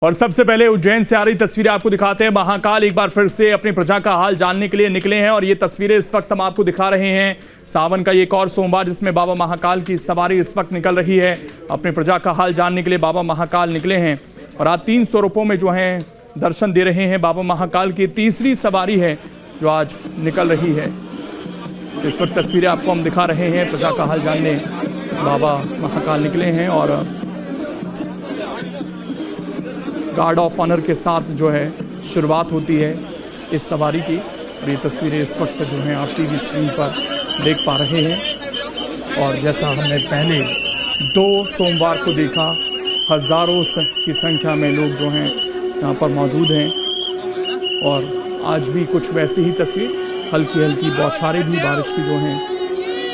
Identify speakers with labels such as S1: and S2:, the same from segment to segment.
S1: और सबसे पहले उज्जैन से आ रही तस्वीरें आपको दिखाते हैं। महाकाल एक बार फिर से अपनी प्रजा का हाल जानने के लिए निकले हैं और ये तस्वीरें इस वक्त हम आपको दिखा रहे हैं। सावन का ये एक और सोमवार जिसमें बाबा महाकाल की सवारी इस वक्त निकल रही है। अपनी प्रजा का हाल जानने के लिए बाबा महाकाल निकले हैं और आज 300 रूपों में जो है दर्शन दे रहे हैं। बाबा महाकाल की तीसरी सवारी है जो आज निकल रही है। इस वक्त तस्वीरें आपको हम दिखा रहे हैं। प्रजा का हाल जानने बाबा महाकाल निकले हैं और गार्ड ऑफ ऑनर के साथ जो है शुरुआत होती है इस सवारी की। और ये तस्वीरें इस वक्त जो हैं आप टीवी स्क्रीन पर देख पा रहे हैं। और जैसा हमने पहले 2 सोमवार को देखा, हज़ारों की संख्या में लोग जो हैं यहाँ पर मौजूद हैं। और आज भी कुछ वैसी ही तस्वीर, हल्की हल्की बौछारें भी बारिश की जो हैं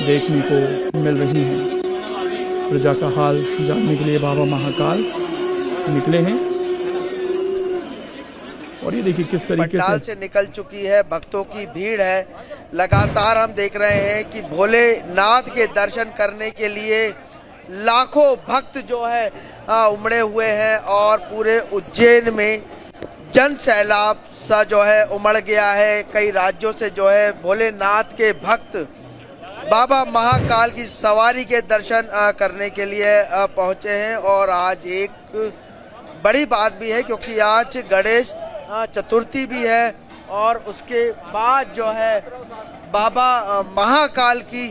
S1: देखने को मिल रही हैं। प्रजा का हाल जानने के लिए बाबा महाकाल निकले हैं और ये देखिए किस तरीके
S2: से निकल चुकी है। भक्तों की भीड़ है। लगातार हम देख रहे हैं कि भोलेनाथ के दर्शन करने के लिए लाखों भक्त जो है उमड़े हुए हैं और पूरे उज्जैन में जन सैलाब सा जो है उमड़ गया है। कई राज्यों से जो है भोलेनाथ के भक्त बाबा महाकाल की सवारी के दर्शन करने के लिए पहुंचे हैं। और आज एक बड़ी बात भी है क्योंकि आज गणेश चतुर्थी भी है और उसके बाद जो है बाबा महाकाल की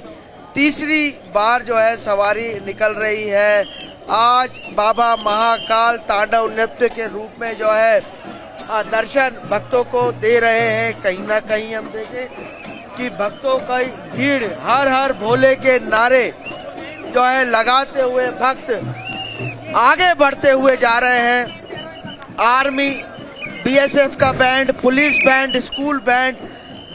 S2: तीसरी बार जो है सवारी निकल रही है। आज बाबा महाकाल तांडव नृत्य के रूप में जो है दर्शन भक्तों को दे रहे हैं। कहीं ना कहीं हम देखें कि भक्तों की भीड़, हर हर भोले के नारे जो है लगाते हुए भक्त आगे बढ़ते हुए जा रहे हैं। आर्मी, बीएसएफ का band, police band, school band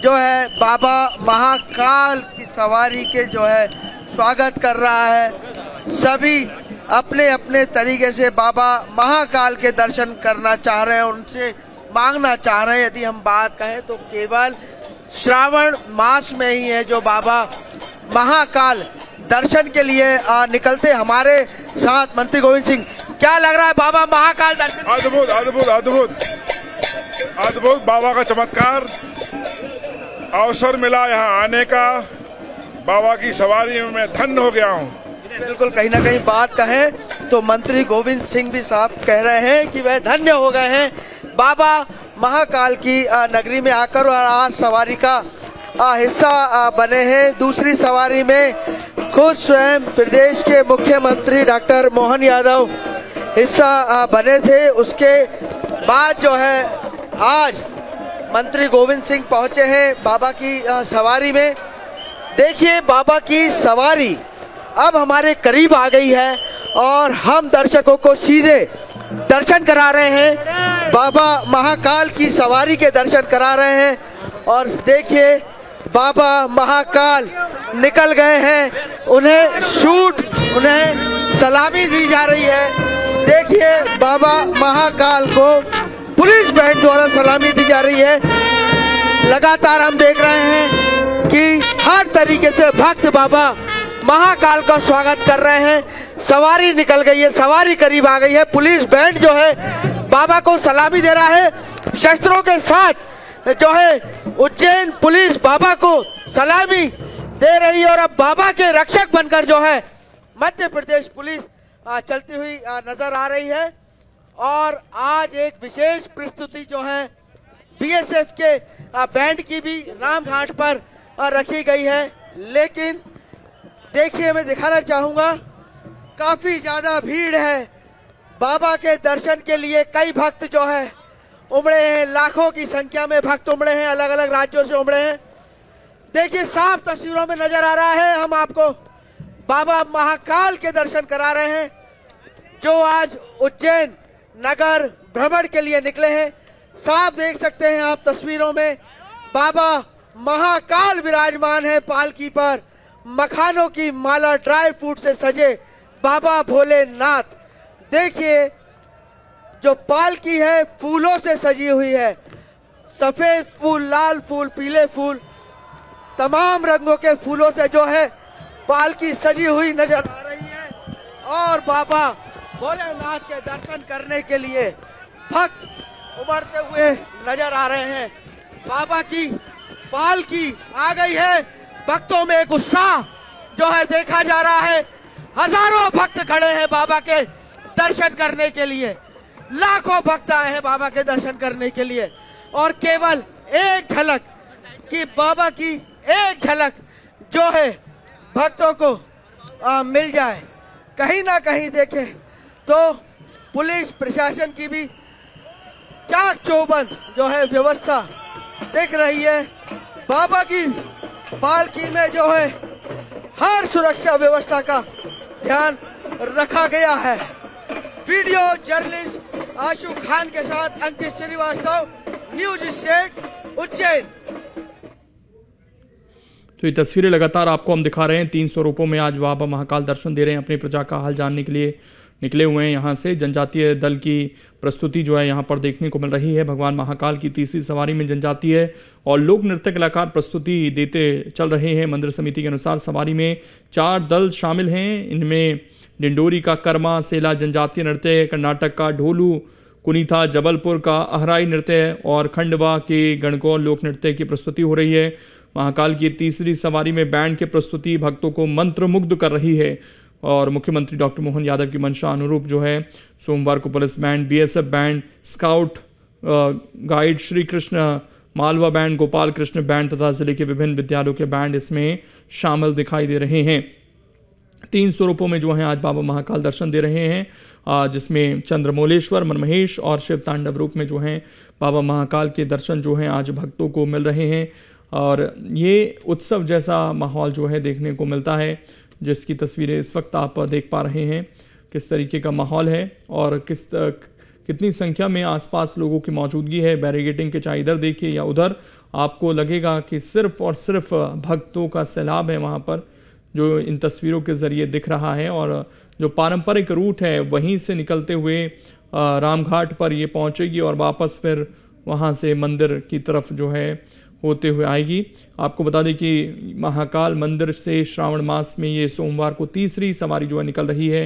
S2: जो है बाबा महाकाल की सवारी के जो है स्वागत कर रहा है। सभी अपने अपने तरीके से बाबा महाकाल के दर्शन करना चाह रहे हैं, उनसे मांगना चाह रहे हैं। यदि हम बात कहें तो केवल श्रावण मास में ही है जो बाबा महाकाल दर्शन के लिए निकलते। हमारे साथ मंत्री गोविंद सिंह, क्या लग रहा है बाबा महाकाल दर्शन?
S3: अद्भुत अद्भुत अद्भुत अद्भुत बाबा का चमत्कार। अवसर मिला यहाँ आने का, बाबा की सवारी में मैं धन्य हो गया हूँ।
S2: बिल्कुल, कहीं ना कहीं बात कहें तो मंत्री गोविंद सिंह भी साहब कह रहे हैं कि वह धन्य हो गए हैं बाबा महाकाल की नगरी में आकर और आज सवारी का हिस्सा बने हैं। दूसरी सवारी में खुद स्वयं प्रदेश के मुख्यमंत्री डॉक्टर मोहन यादव हिस्सा बने थे। उसके बाद जो है आज मंत्री गोविंद सिंह पहुंचे हैं बाबा की सवारी में। देखिए, बाबा की सवारी अब हमारे करीब आ गई है और हम दर्शकों को सीधे दर्शन करा रहे हैं। बाबा महाकाल की सवारी के दर्शन करा रहे हैं और देखिए बाबा महाकाल निकल गए हैं। उन्हें सलामी दी जा रही है। देखिए, बाबा महाकाल को पुलिस बैंड द्वारा सलामी दी जा रही है। लगातार हम देख रहे हैं कि हर तरीके से भक्त बाबा महाकाल का स्वागत कर रहे हैं। सवारी निकल गई है, सवारी करीब आ गई है। पुलिस बैंड जो है बाबा को सलामी दे रहा है शस्त्रों के साथ। जो है उज्जैन पुलिस बाबा को सलामी दे रही है और अब बाबा के रक्षक बनकर जो है मध्य प्रदेश पुलिस चलती हुई नजर आ रही है। और आज एक विशेष प्रस्तुति जो है बीएसएफ के बैंड की भी रामघाट पर रखी गई है। लेकिन देखिए, मैं दिखाना चाहूंगा काफी ज्यादा भीड़ है बाबा के दर्शन के लिए। कई भक्त जो है उमड़े हैं, लाखों की संख्या में भक्त उमड़े हैं, अलग अलग राज्यों से उमड़े हैं। देखिए, साफ तस्वीरों में नजर आ रहा है। हम आपको बाबा महाकाल के दर्शन करा रहे हैं जो आज उज्जैन नगर भ्रमण के लिए निकले हैं। साफ देख सकते हैं आप तस्वीरों में बाबा महाकाल विराजमान है पालकी पर। मखानों की माला, ड्राई फ्रूट से सजे बाबा भोलेनाथ। देखिए, जो पालकी है फूलों से सजी हुई है। सफेद फूल, लाल फूल, पीले फूल, तमाम रंगों के फूलों से जो है पालकी सजी हुई नजर आ रही है। और बाबा भोलेनाथ के दर्शन करने के लिए भक्त उमड़ते हुए नजर आ रहे हैं। बाबा की पालकी आ गई है। भक्तों में एक उत्साह जो है देखा जा रहा है। हजारों भक्त खड़े हैं बाबा के दर्शन करने के लिए। लाखों भक्त आए हैं बाबा के दर्शन करने के लिए और केवल एक झलक कि बाबा की एक झलक जो है भक्तों को मिल जाए। कहीं ना कहीं देखें तो पुलिस प्रशासन की भी चाक चौबंद जो है व्यवस्था दिख रही है। बाबा की पालकी में जो है हर सुरक्षा व्यवस्था का ध्यान रखा गया है। वीडियो जर्नलिस्ट आशु खान के साथ अंकित श्रीवास्तव, न्यूज स्टेट उज्जैन।
S1: तो ये तस्वीरें लगातार आपको हम दिखा रहे हैं। 3 स्वरूपों में आज बाबा महाकाल दर्शन दे रहे हैं। अपनी प्रजा का हाल जानने के लिए निकले हुए हैं। यहाँ से जनजातीय दल की प्रस्तुति जो है यहाँ पर देखने को मिल रही है। भगवान महाकाल की तीसरी सवारी में जनजातीय और लोक नृत्य कलाकार प्रस्तुति देते चल रहे हैं। मंदिर समिति के अनुसार सवारी में 4 दल शामिल हैं। इनमें डिंडोरी का कर्मा, सेला जनजातीय नृत्य, कर्नाटक का ढोलू कुनीथा, जबलपुर का अहराई नृत्य और खंडवा के गणगौर लोक नृत्य की प्रस्तुति हो रही है। महाकाल की तीसरी सवारी में बैंड की प्रस्तुति भक्तों को मंत्रमुग्ध कर रही है और मुख्यमंत्री डॉक्टर मोहन यादव की मंशा अनुरूप जो है सोमवार को police band, BSF band, scout guide, Shri Krishna Malwa band, Gopal Krishna band तथा जिले के विभिन्न विद्यालयों के बैंड इसमें शामिल दिखाई दे रहे हैं। 3 स्वरूपों में जो है आज बाबा महाकाल दर्शन दे रहे हैं, जिसमें चंद्रमौलेश्वर, मनमहेश और शिव तांडव रूप में जो है बाबा महाकाल के दर्शन जो हैं आज भक्तों को मिल रहे हैं। और ये उत्सव जैसा माहौल जो है देखने को मिलता है, जिसकी तस्वीरें इस वक्त आप देख पा रहे हैं किस तरीके का माहौल है और कितनी संख्या में आसपास लोगों की मौजूदगी है। बैरिकेडिंग के चाहे इधर देखिए या उधर, आपको लगेगा कि सिर्फ और सिर्फ भक्तों का सैलाब है वहाँ पर, जो इन तस्वीरों के ज़रिए दिख रहा है। और जो पारंपरिक रूट है वहीं से निकलते हुए रामघाट पर ये पहुँचेगी और वापस फिर वहाँ से मंदिर की तरफ जो है होते हुए आएगी। आपको बता दें कि महाकाल मंदिर से श्रावण मास में ये सोमवार को तीसरी सवारी जो है निकल रही है।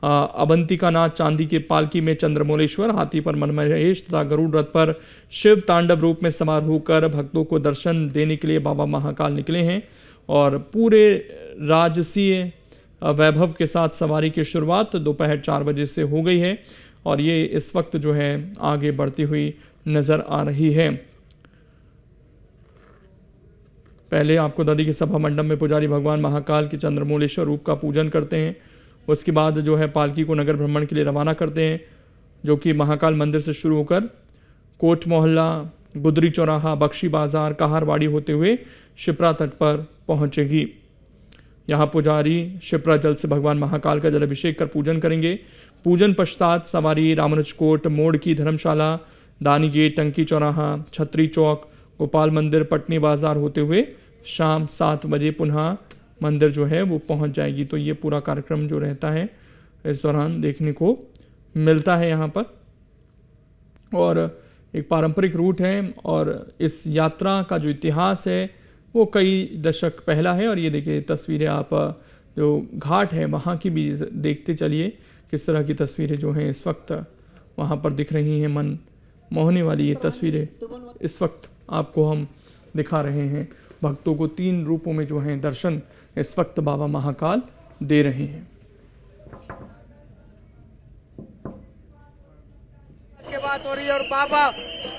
S1: अवंतिका नाथ चांदी के पालकी में चंद्रमौलेश्वर, हाथी पर मनमहेश तथा गरुड़ रथ पर शिव तांडव रूप में सवार होकर भक्तों को दर्शन देने के लिए बाबा महाकाल निकले हैं और पूरे राजसीय वैभव के साथ सवारी की शुरुआत दोपहर 4 बजे से हो गई है और ये इस वक्त जो है आगे बढ़ती हुई नज़र आ रही है। पहले आपको दादी के सभा मंडप में पुजारी भगवान महाकाल के चंद्रमौलेश्वर रूप का पूजन करते हैं। उसके बाद जो है पालकी को नगर भ्रमण के लिए रवाना करते हैं, जो कि महाकाल मंदिर से शुरू होकर कोट मोहल्ला, गुदरी चौराहा, बख्शी बाजार, कहारवाड़ी होते हुए शिप्रा तट पर पहुंचेगी। यहाँ पुजारी शिप्रा जल से भगवान महाकाल का जल अभिषेक कर पूजन करेंगे। पूजन पश्चात सवारी रामानुज कोट, मोड़ की धर्मशाला, दानी गेट, टंकी चौराहा, छतरी चौक, गोपाल मंदिर, पटनी बाजार होते हुए शाम 7 बजे पुनः मंदिर जो है वो पहुंच जाएगी। तो ये पूरा कार्यक्रम जो रहता है इस दौरान देखने को मिलता है यहाँ पर और एक पारंपरिक रूट है और इस यात्रा का जो इतिहास है वो कई दशक पहला है। और ये देखिए तस्वीरें, आप जो घाट है वहाँ की भी देखते चलिए किस तरह की तस्वीरें जो हैं इस वक्त वहाँ पर दिख रही हैं। मन मोहने वाली ये तस्वीरें इस वक्त आपको हम दिखा रहे हैं। भक्तों को 3 रूपों में जो है दर्शन इस वक्त बाबा महाकाल दे रहे हैं।
S2: के बात हो रही है और बाबा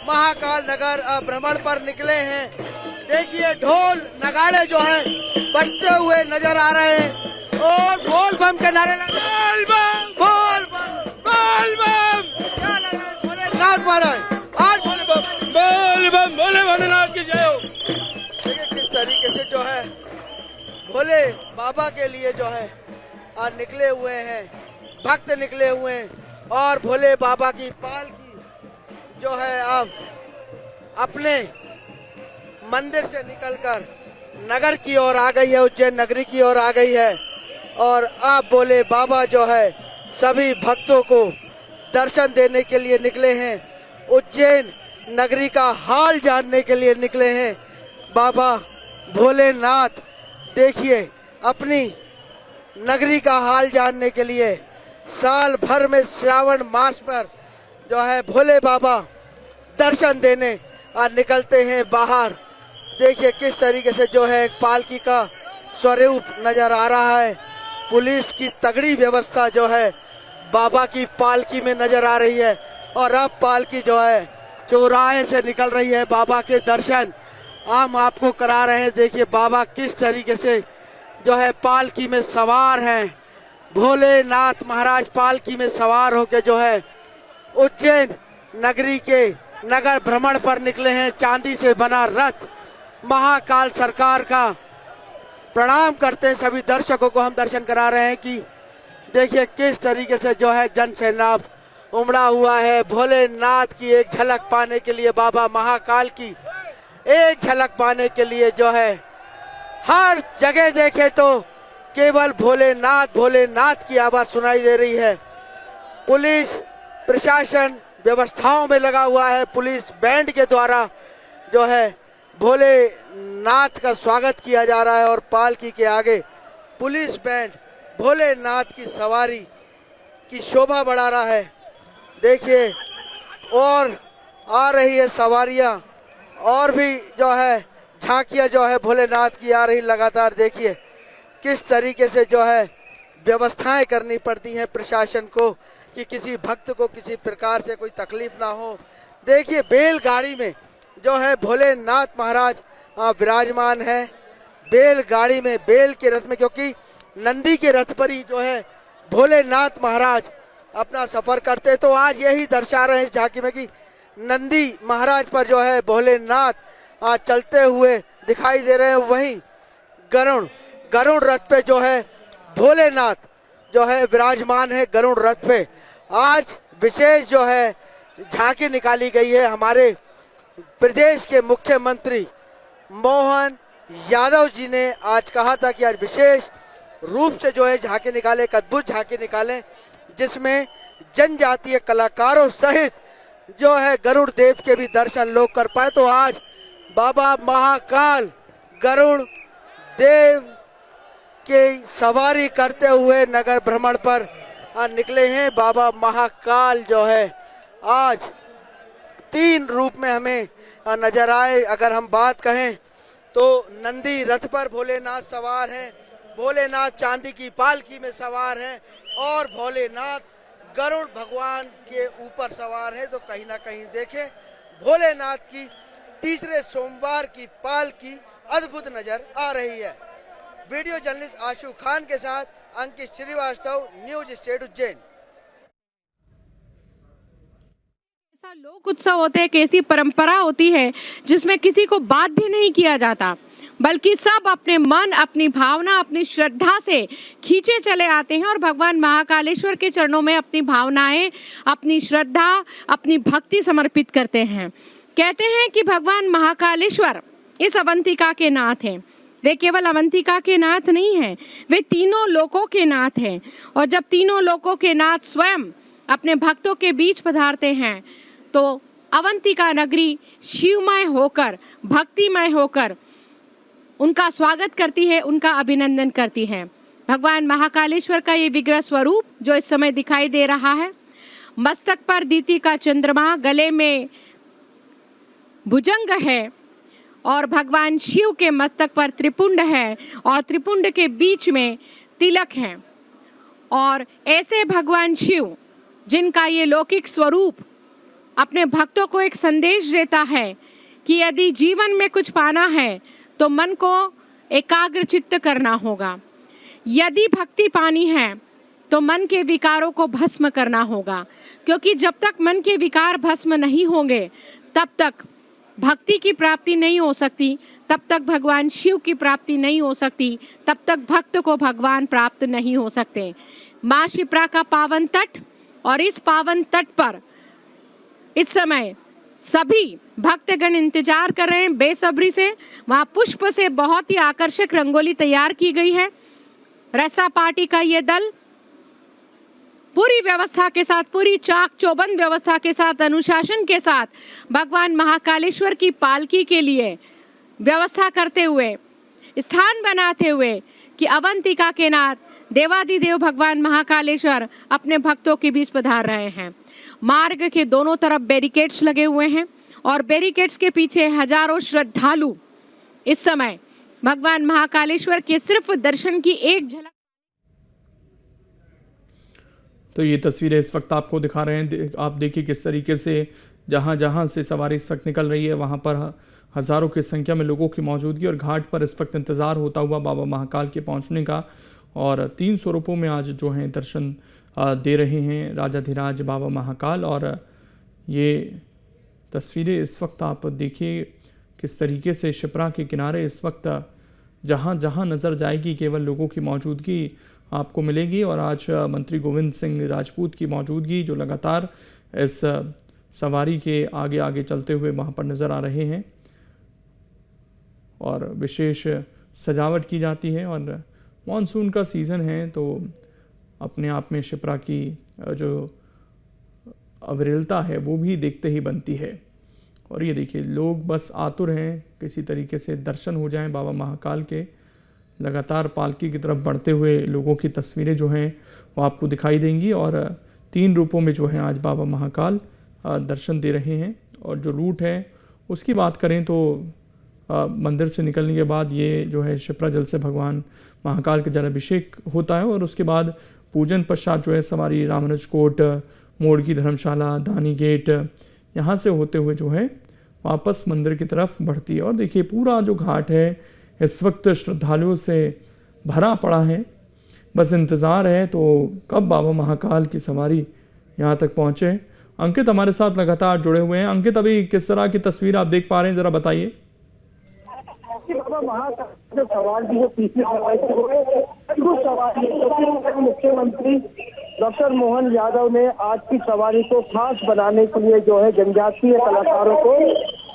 S2: महाकाल नगर भ्रमण पर निकले हैं। देखिए ढोल नगाड़े जो है बजते हुए नजर आ रहे हैं और बोल बम के नारे बोल बम बोल बम बोल बम, क्या लग रहा है भोलेनाथ महाराज आज बोले बम बोले भोलेनाथ की जय हो। देखिए किस तरीके से जो है भोले बाबा के लिए जो है आज निकले हुए हैं, भक्त निकले हुए हैं और भोले बाबा की पालकी जो है अब अपने मंदिर से निकलकर नगर की ओर आ गई है, उज्जैन नगरी की ओर आ गई है और अब भोले बाबा जो है सभी भक्तों को दर्शन देने के लिए निकले हैं। उज्जैन नगरी का हाल जानने के लिए निकले हैं बाबा भोलेनाथ। देखिए अपनी नगरी का हाल जानने के लिए साल भर में श्रावण मास पर जो है भोले बाबा दर्शन देने निकलते हैं बाहर। देखिए किस तरीके से जो है एक पालकी का स्वरूप नजर आ रहा है। पुलिस की तगड़ी व्यवस्था जो है बाबा की पालकी में नजर आ रही है और अब पालकी जो है चौराहे से निकल रही है। बाबा के दर्शन हम आपको करा रहे हैं। देखिए बाबा किस तरीके से जो है पालकी में सवार हैं। भोलेनाथ महाराज पालकी में सवार होकर जो है उज्जैन नगरी के नगर भ्रमण पर निकले हैं। चांदी से बना रथ महाकाल सरकार का प्रणाम करते हैं। सभी दर्शकों को हम दर्शन करा रहे हैं कि देखिए किस तरीके से जो है जन सैलाब उमड़ा हुआ है। भोलेनाथ की एक झलक पाने के लिए, बाबा महाकाल की एक झलक पाने के लिए जो है हर जगह देखे तो केवल भोलेनाथ भोलेनाथ की आवाज सुनाई दे रही है। पुलिस प्रशासन व्यवस्थाओं में लगा हुआ है। पुलिस बैंड के द्वारा जो है भोलेनाथ का स्वागत किया जा रहा है और पालकी के आगे पुलिस बैंड भोलेनाथ की सवारी की शोभा बढ़ा रहा है। देखिए और आ रही है सवारियां और भी जो है झांकियां जो है भोलेनाथ की आ रही लगातार। देखिए किस तरीके से जो है व्यवस्थाएं करनी पड़ती हैं प्रशासन को कि किसी भक्त को किसी प्रकार से कोई तकलीफ ना हो। देखिए बैलगाड़ी में जो है भोलेनाथ महाराज विराजमान है। बैलगाड़ी में बैल के रथ में, क्योंकि नंदी के रथ पर ही जो है भोलेनाथ महाराज अपना सफर करते, तो आज यही दर्शा रहे हैं इस झांकी में कि नंदी महाराज पर जो है भोलेनाथ चलते हुए दिखाई दे रहे हैं। वहीं गरुड़ रथ पे जो है भोलेनाथ जो है विराजमान है। गरुड़ रथ पे आज विशेष जो है झांकी निकाली गई है। हमारे प्रदेश के मुख्यमंत्री मोहन यादव जी ने आज कहा था कि आज विशेष रूप से जो है झांकी निकाले, एक अद्भुत झांकी निकालें जिसमें जनजातीय कलाकारों सहित जो है गरुड़ देव के भी दर्शन लोग कर पाए। तो आज बाबा महाकाल गरुड़ देव के सवारी करते हुए नगर भ्रमण पर निकले हैं। बाबा महाकाल जो है आज 3 रूप में हमें नजर आए। अगर हम बात कहें तो नंदी रथ पर भोलेनाथ सवार हैं, भोलेनाथ चांदी की पालकी में सवार हैं और भोलेनाथ गरुड़ भगवान के ऊपर सवार है। तो कहीं ना कहीं देखें भोलेनाथ की तीसरे सोमवार की पालकी अद्भुत नजर आ रही है। वीडियो जर्नलिस्ट आशु खान के साथ अंकित श्रीवास्तव, न्यूज स्टेट उज्जैन।
S4: ऐसा लोक उत्सव होते हैं, कैसी परंपरा होती है जिसमें किसी को बाध्य नहीं किया जाता, बल्कि सब अपने मन, अपनी भावना, अपनी श्रद्धा से खींचे चले आते हैं और भगवान महाकालेश्वर के चरणों में अपनी भावनाएं, अपनी श्रद्धा, अपनी भक्ति समर्पित करते हैं। कहते हैं कि भगवान महाकालेश्वर इस अवंतिका के नाथ हैं। वे केवल अवंतिका के नाथ नहीं हैं, वे तीनों लोकों के नाथ हैं। और जब तीनों लोकों के नाथ स्वयं अपने भक्तों के बीच पधारते हैं तो अवंतिका नगरी शिवमय होकर, भक्तिमय होकर उनका स्वागत करती है, उनका अभिनंदन करती है। भगवान महाकालेश्वर का ये विग्रह स्वरूप जो इस समय दिखाई दे रहा है, मस्तक पर दीति का चंद्रमा, गले में भुजंग है और भगवान शिव के मस्तक पर त्रिपुंड है और त्रिपुंड के बीच में तिलक है। और ऐसे भगवान शिव जिनका ये लौकिक स्वरूप अपने भक्तों को एक संदेश देता है कि यदि जीवन में कुछ पाना है तो मन को एकाग्र चित्त करना होगा, यदि भक्ति पानी है तो मन के विकारों को भस्म करना होगा, क्योंकि जब तक मन के विकार भस्म नहीं होंगे तब तक भक्ति की प्राप्ति नहीं हो सकती, तब तक भगवान शिव की प्राप्ति नहीं हो सकती, तब तक भक्त को भगवान प्राप्त नहीं हो सकते। माँ शिप्रा का पावन तट, और इस पावन तट पर इस समय सभी भक्तगण इंतजार कर रहे हैं बेसब्री से। वहाँ पुष्प से बहुत ही आकर्षक रंगोली तैयार की गई है। रसा पार्टी का ये दल पूरी व्यवस्था के साथ, पूरी चाक चौबंद व्यवस्था के साथ, अनुशासन के साथ भगवान महाकालेश्वर की पालकी के लिए व्यवस्था करते हुए, स्थान बनाते हुए कि अवंतिका के नाथ देवादिदेव भगवान महाकालेश्वर अपने भक्तों के बीच पधार रहे हैं। मार्ग के दोनों तरफ बैरिकेड्स लगे हुए हैं और बैरिकेड्स के पीछे हजारों श्रद्धालु इस समय भगवान महाकालेश्वर के सिर्फ दर्शन की एक झलक।
S1: तो ये तस्वीरें इस वक्त आपको दिखा रहे हैं। आप देखिए किस तरीके से जहाँ जहाँ से सवारी इस वक्त निकल रही है वहाँ पर हज़ारों की संख्या में लोगों की मौजूदगी और घाट पर इस वक्त इंतज़ार होता हुआ बाबा महाकाल के पहुँचने का। और 3 स्वरूपों में आज जो हैं दर्शन दे रहे हैं राजाधिराज बाबा महाकाल। और ये तस्वीरें इस वक्त आप देखिए किस तरीके से शिप्रा के किनारे इस वक्त जहाँ जहाँ नज़र जाएगी केवल लोगों की मौजूदगी आपको मिलेगी। और आज मंत्री गोविंद सिंह राजपूत की मौजूदगी जो लगातार इस सवारी के आगे आगे चलते हुए वहाँ पर नज़र आ रहे हैं और विशेष सजावट की जाती है। और मॉनसून का सीज़न है तो अपने आप में शिप्रा की जो अविरलता है वो भी देखते ही बनती है। और ये देखिए लोग बस आतुर हैं किसी तरीके से दर्शन हो जाएं बाबा महाकाल के। लगातार पालकी की तरफ बढ़ते हुए लोगों की तस्वीरें जो हैं वो आपको दिखाई देंगी। और 3 रूपों में जो है आज बाबा महाकाल दर्शन दे रहे हैं। और जो रूट है उसकी बात करें तो मंदिर से निकलने के बाद ये जो है शिप्रा जल से भगवान महाकाल के जलाभिषेक होता है। और उसके बाद पूजन पश्चात जो है सवारी रामानुज कोट, मोड़ की धर्मशाला, दानी गेट यहाँ से होते हुए जो है वापस मंदिर की तरफ बढ़ती है। और देखिए पूरा जो घाट है इस वक्त श्रद्धालुओं से भरा पड़ा है। बस इंतज़ार है तो कब बाबा महाकाल की सवारी यहाँ तक पहुँचे। अंकित हमारे साथ लगातार जुड़े हुए हैं। अंकित, अभी किस तरह की तस्वीर आप देख पा रहे हैं, ज़रा बताइए।
S5: बाबा महाकाल जो सवाल जो पीछे सवारी मुख्यमंत्री डॉक्टर मोहन यादव ने आज की सवारी को खास बनाने के लिए जो है जनजातीय कलाकारों को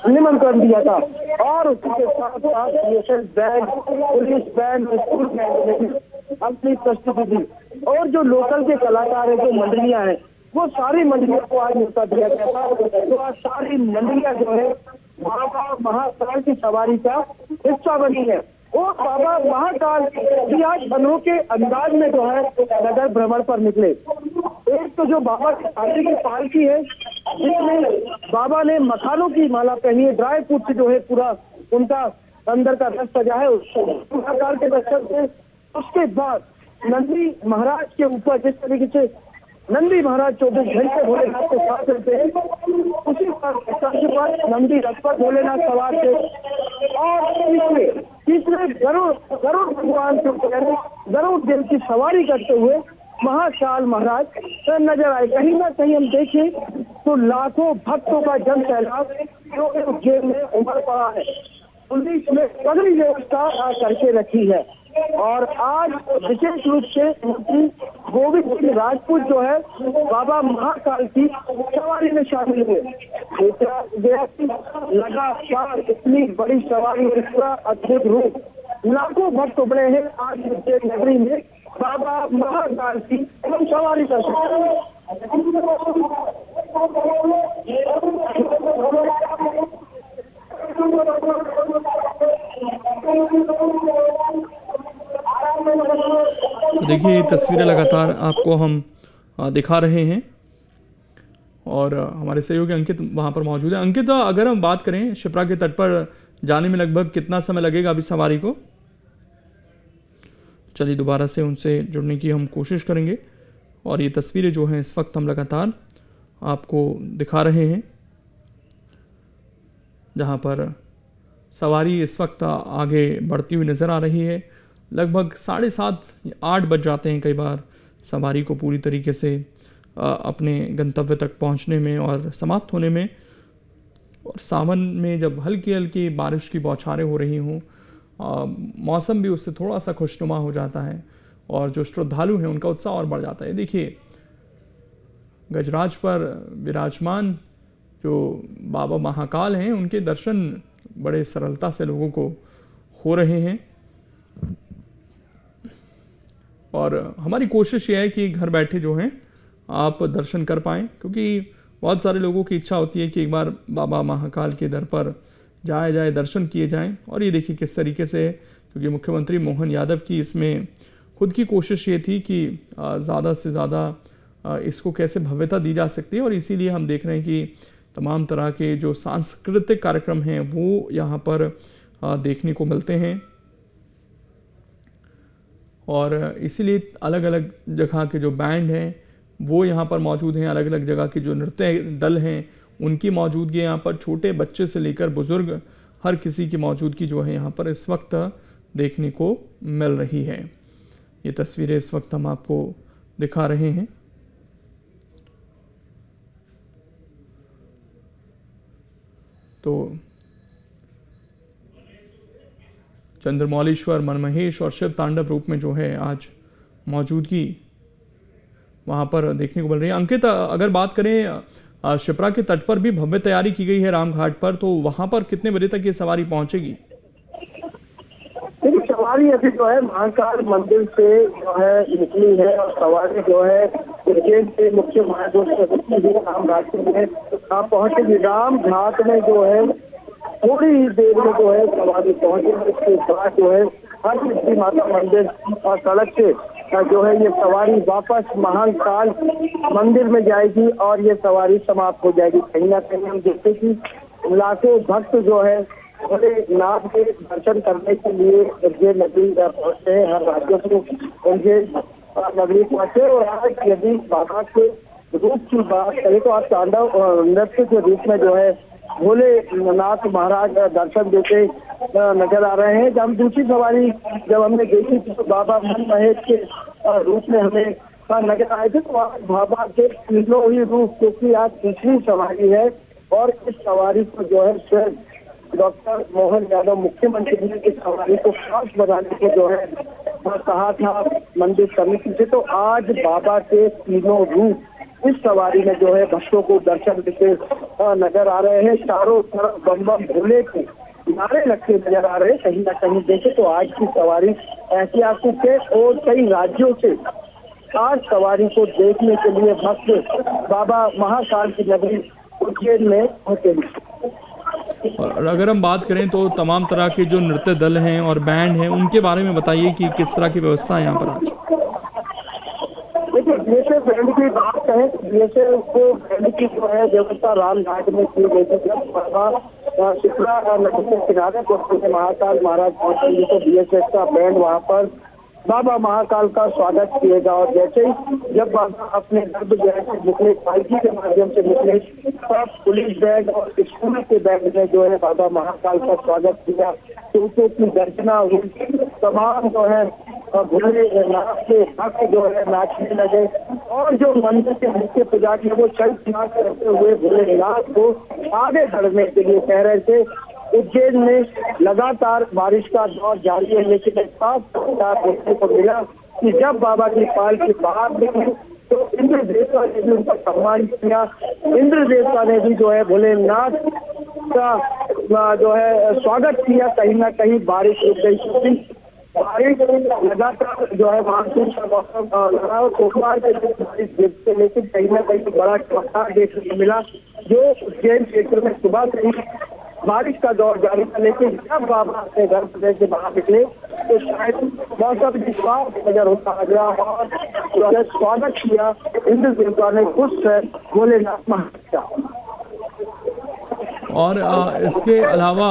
S5: निमंत्रण दिया था। और उसके साथ साथ national band, police band, school band ने भी अपनी प्रस्तुति दी। और जो लोकल के कलाकार है, जो मंडलियां हैं, वो सारी मंडलियों को आज न्योता दिया गया था। तो आज सारी मंडलियां जो है बाबा महाकाल की सवारी का हिस्सा बनी है। और बाबा महाकाल की आज अनोखे अंदाज में जो है नगर भ्रमण पर निकले। एक तो जो बाबा की शादी की पालकी है जिसमें बाबा ने मखानों की माला पहनी है, ड्राई फ्रूट से जो है पूरा उनका अंदर का रस सजा है महाकाल के दर्शन से। उसके बाद नंदी महाराज के ऊपर जिस तरीके से नंदी महाराज 24 घंटे भोलेनाथ के साथ रहते हैं, उसी पर नंदी रथ पर भोलेनाथ सवार थे। और तीसरे गरुड़ भगवान के ऊपर गरुड़ देव की सवारी करते हुए महाकाल महाराज नजर आए। कहीं ना कहीं हम देखें तो लाखों भक्तों का जन सैलाब जो उज्जैन में उमड़ पड़ा है। पुलिस ने कड़ी व्यवस्था करके रखी है। और आज विशेष रूप से मंत्री गोविंद सिंह राजपूत जो है बाबा महाकाल की सवारी में शामिल हुए। लगातार इतनी बड़ी सवारी और इसका अद्भुत रूप, लाखों भक्त उमड़े हैं आज उज्जैन नगरी में बाबा महाकाल की सवारी कर सकते हैं।
S1: तो देखिए ये तस्वीरें लगातार आपको हम दिखा रहे हैं और हमारे सहयोगी अंकित वहाँ पर मौजूद है। अंकित, अगर हम बात करें शिप्रा के तट पर जाने में लगभग कितना समय लगेगा अभी सवारी को? चलिए दोबारा से उनसे जुड़ने की हम कोशिश करेंगे। और ये तस्वीरें जो हैं इस वक्त हम लगातार आपको दिखा रहे हैं जहाँ पर सवारी इस वक्त आगे बढ़ती हुई नज़र आ रही है। लगभग 7:30 8 बज जाते हैं कई बार सवारी को पूरी तरीके से अपने गंतव्य तक पहुंचने में और समाप्त होने में। और सावन में जब हल्की हल्की बारिश की बौछारें हो रही हों, मौसम भी उससे थोड़ा सा खुशनुमा हो जाता है और जो श्रद्धालु हैं उनका उत्साह और बढ़ जाता है। देखिए गजराज पर विराजमान जो बाबा महाकाल हैं उनके दर्शन बड़े सरलता से लोगों को हो रहे हैं। और हमारी कोशिश ये है कि घर बैठे जो हैं आप दर्शन कर पाएँ, क्योंकि बहुत सारे लोगों की इच्छा होती है कि एक बार बाबा महाकाल के दर पर जाया जाए, दर्शन किए जाएं। और ये देखिए किस तरीके से, क्योंकि मुख्यमंत्री मोहन यादव की इसमें खुद की कोशिश ये थी कि ज़्यादा से ज़्यादा इसको कैसे भव्यता दी जा सकती है। और इसीलिए हम देख रहे हैं कि तमाम तरह के जो सांस्कृतिक कार्यक्रम हैं वो यहाँ पर देखने को मिलते हैं। और इसीलिए अलग अलग जगह के जो बैंड हैं वो यहाँ पर मौजूद हैं, अलग अलग जगह के जो नृत्य दल हैं उनकी मौजूदगी यहाँ पर, छोटे बच्चे से लेकर बुज़ुर्ग हर किसी की मौजूदगी जो है यहाँ पर इस वक्त देखने को मिल रही है। ये तस्वीरें इस वक्त हम आपको दिखा रहे हैं। तो चंद्रमौलीश्वर, मनमहेश और शिव तांडव रूप में जो है आज मौजूदगी वहाँ पर देखने को मिल रही है। अंकित, अगर बात करें शिप्रा के तट पर भी भव्य तैयारी की गई है रामघाट पर, तो वहाँ पर कितने बजे तक ये सवारी पहुँचेगी?
S5: देखिए, सवारी अभी जो है महाकाल मंदिर से जो है निकली है और सवारी जो है उज्जैन के मुख्य मार्गों से रामघाट में पहुंचेगी। रामघाट में जो है थोड़ी ही देर में जो है सवारी पहुंचेगी। इसके बाद जो है हर किसी माता मंदिर और सड़क से जो है ये सवारी वापस महाकाल मंदिर में जाएगी और ये सवारी समाप्त हो जाएगी। कहीं ना कहीं हम देखते कि लाखों भक्त जो है भोलेनाथ के दर्शन करने के लिए उज्जैन नगरी पहुंचते हैं। हर राज्यों से उज्जैन नगरी पहुंचे। और आज यदि बाबा के रूप की बात करें तो आज तांडव नृत्य के रूप में जो है भोलेनाथ महाराज दर्शन देते नजर आ रहे हैं। जब हम दूसरी सवारी जब हमने देखी तो बाबा मनमहेश के रूप में हमें नजर आए थे। तो आज बाबा के तीनों ही रूप, क्योंकि आज तीसरी सवारी है और इस सवारी को जो है स्वयं डॉक्टर मोहन यादव मुख्यमंत्री ने इस सवारी को खास बनाने को जो है कहा था मंदिर समिति से। तो आज बाबा के तीनों रूप इस सवारी में जो है भक्तों को दर्शन देते नजर आ रहे हैं। चारों तरफ बम बम भोले के नारे लगते नजर आ रहे हैं। कहीं ना कहीं देखे तो आज की सवारी ऐतिहासिक है और कई राज्यों से आज सवारी को देखने के लिए भक्त बाबा महाकाल की नगरी उज्जैन में होते हैं।
S1: और अगर हम बात करें तो तमाम तरह के जो नृत्य दल हैं और बैंड हैं उनके बारे में बताइए कि किस तरह की व्यवस्था है यहाँ पर आज?
S5: देखिए, बीएसएफ बैंड की बात करें तो बीएसएफ को बैंड की जो है व्यवस्था रामघाट में की गई थी। जब बाबा शिप्रा नदी के किनारे पर महाकाल महाराज पहुंचेंगे तो बीएसएफ का बैंड वहाँ पर बाबा महाकाल का स्वागत किएगा। और जैसे ही जब बाबा अपने गर्भगृह से निकले, पालकी के माध्यम से निकले, तब पुलिस बैंड और स्कूल के बैंड ने जो है बाबा महाकाल का स्वागत किया। उनको की गर्जना हुई, तमाम जो है भोलेनाथ के भक्त जो है नाचने लगे और जो मंदिर के मुख्य पुजारी है वो चल करते हुए भोलेनाथ को आगे बढ़ने के लिए कह रहे थे। उज्जैन में लगातार बारिश का दौर जारी है, लेकिन एक साफ समाचार देखने को मिला कि जब बाबा की पालकी बाहर निकली तो इंद्र देवता ने भी उनका सम्मान किया। इंद्र देवता ने भी जो है भोलेनाथ का जो है स्वागत किया। कहीं ना कहीं बारिश रुक गई थी। बारिश लगातार जो है मानसून का मौसम लगा सोमवार के बारिश गिरते, लेकिन कहीं ना कहीं बड़ा चमत्कार देखने को मिला जो उज्जैन क्षेत्र में सुबह से ही बारिश का दौर जारी था। लेकिन जब बाबा अपने घर से बाहर निकले तो शायद मौसम विश्वास नजर होता गया और जो है स्वागत किया इंद्र देवता ने खुश है भोलेनाथ महाराज का।
S1: और इसके अलावा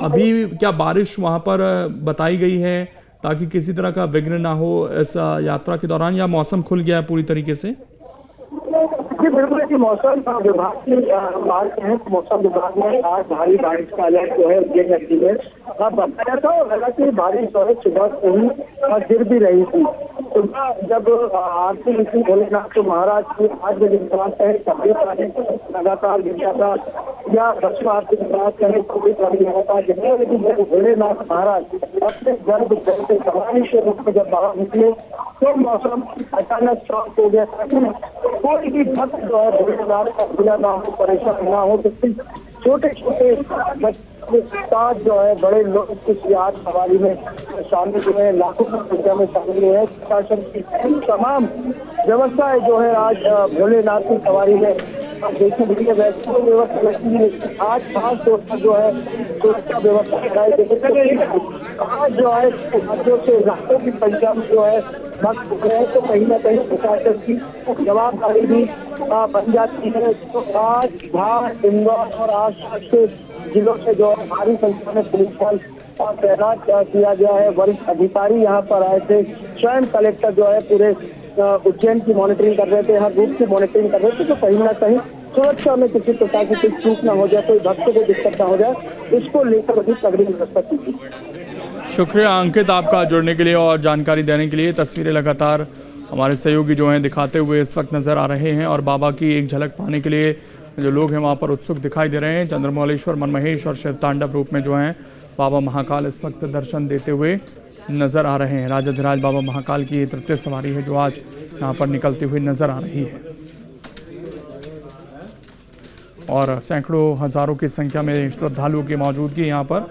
S1: अभी क्या बारिश वहाँ पर बताई गई है ताकि किसी तरह का विघ्न ना हो इस यात्रा के दौरान, या मौसम खुल गया है पूरी तरीके से?
S5: जी बिल्कुल, कि मौसम विभाग की बात करें तो मौसम विभाग ने आज भारी बारिश का अलर्ट जो है उज्जैन नगरी में बताया था। और हालांकि बारिश जो है सुबह से ही गिर भी रही थी। सुबह जब आरती हुई भोलेनाथ तो महाराज की 8 बजे के बाद कहें तभी पानी लगातार गिरता था, या 10 आरती के बाद कहें तो भी पानी लगातार गिरता। लेकिन जब भोलेनाथ महाराज अपने गर्भगृह से सवारी के रूप में जब बाहर निकले तो मौसम अचानक शॉक हो गया था। कोई भी भक्त जो है भोलेनाथ का बिना ना हो, परेशान ना हो, तो छोटे छोटे बच्चे साथ जो है बड़े लोग इस याद सवारी में शामिल हुए हैं, लाखों की संख्या में शामिल हुए हैं। प्रशासन की तमाम व्यवस्थाएं जो है आज भोलेनाथ की सवारी में देखने मिली है। वैसे व्यवस्था आज खास तौर पर जो है सुरक्षा व्यवस्था आज जो है राज्यों से लाखों की संख्या में जो है भक्त हो रहे हैं, तो कहीं ना कहीं प्रशासन की जवाबदारी भी बन जाती है। तो आज धार, इंदौर और आसपास के जिलों से जो है भारी संख्या में पुलिस बल तैनात किया गया है। वरिष्ठ अधिकारी यहाँ पर आए थे, स्वयं कलेक्टर जो है पूरे उज्जैन की मॉनिटरिंग कर रहे थे, हर रूट की मॉनिटरिंग कर रहे थे। तो कहीं ना कहीं सुरक्षा में किसी प्रकार की कोई चूक न हो जाए, कोई भक्त को दिक्कत न हो जाए, इसको लेकर भी तगड़ी व्यवस्था की गई।
S1: शुक्रिया अंकित आपका जुड़ने के लिए और जानकारी देने के लिए। तस्वीरें लगातार हमारे सहयोगी जो हैं दिखाते हुए इस वक्त नज़र आ रहे हैं और बाबा की एक झलक पाने के लिए जो लोग हैं वहाँ पर उत्सुक दिखाई दे रहे हैं। चंद्रमौलेश्वर, मनमहेश और शिव तांडव रूप में जो हैं बाबा महाकाल इस वक्त दर्शन देते हुए नज़र आ रहे हैं। राजाधिराज बाबा महाकाल की तृतीय सवारी है जो आज यहाँ पर निकलती हुई नज़र आ रही है और सैकड़ों हज़ारों की संख्या में श्रद्धालुओं की मौजूदगी यहाँ पर